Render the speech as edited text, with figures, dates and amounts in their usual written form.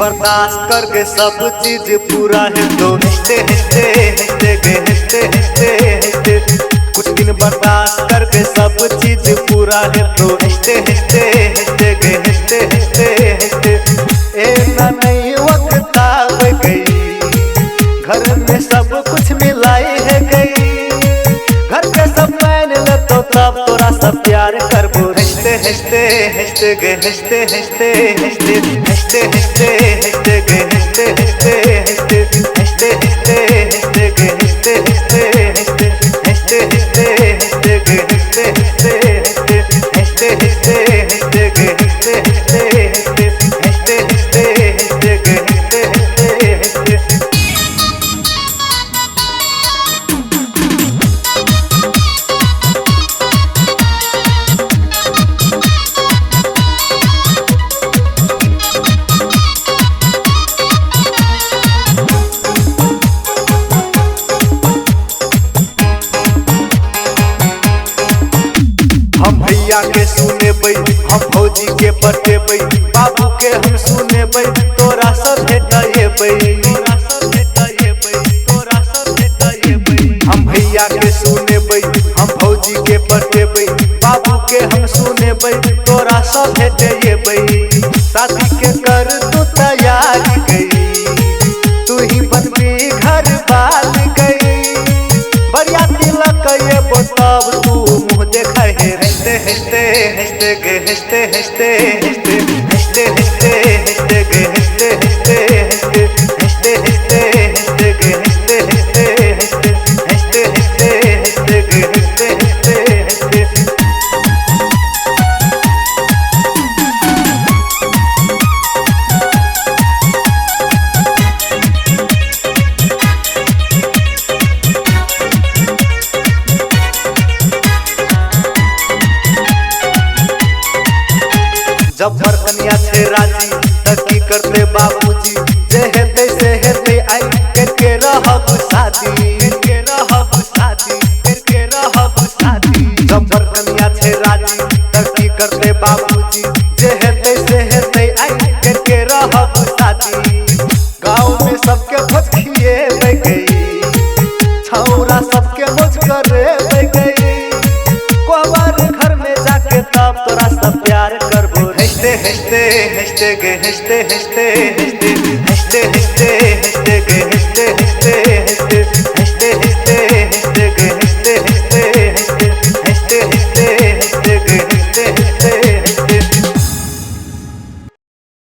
बर्दाश्त करके सब चीज पूरा है तो हंसते हंसते हंसते गए हंसते हंसते हंसते। कुछ दिन बर्दाश्त करके सब चीज पूरा है तो हंसते हंसते हंसते गए हंसते हंसते हंसते। ए ना नई वक्त आ गई, घर में सब कुछ मिलाई है गई, घर के सब मान ले तो तब तोरा सब प्यार करबो। हंसते हंसते हंसते गए हंसते हंसते हंसते हंसते हंसते हंसते गए हंसते हंसते हंसते हंसते हंसते हंसते गए हंसते हंसते हंसते हंसते हंसते हंसते गए हंसते हंसते हंसते हंसते हंसते हंसते गए हंसते हंसते हंसते हंसते हंसते हंसते गए हंसते हंसते हंसते। हम भैया के सुने बई, हम भौजी के बटेबई, बाबू के हम सुने बई, तोरा सब भेटाए बई, तोरा सब भेटाए बई, तोरा सब भेटाए बई। हम भैया के सुने बई, हम भौजी के बटेबई, बाबू के हम सुने बई, तोरा सब भेटाए बई। शादी के कर तू तैयारी गई, तू ही बनबी घर बाल गई, बढ़िया तिलक ये बताब तू मुँह देखा है। हंसते हंसते हंसते गए हंसते हंसते हंसते हंसते हंसते हंसते गए हंसते हंसते हंसते हंसते हंसते हंसते गए हंसते हंसते हंसते हंसते हंसते हंसते गए हंसते हंसते हंसते। जब बरकनिया छे राजी तकी करते बाबूजी, जे हेते से हेते आई करके रहब शादी, करके रहब शादी, करके रहब शादी। जब बरकनिया छे राजी तकी करते बाबूजी, जे हेते से हेते आई करके रहब शादी। गाँव में सबके भोज खिए गई, छौरा सबके भोज करे गई, कोहबर घर में जाके तब तोरा सब प्यार करबो। हंसते हंसते हंसते गए हंसते हंसते हंसते हंसते हंसते हंसते गए हंसते हंसते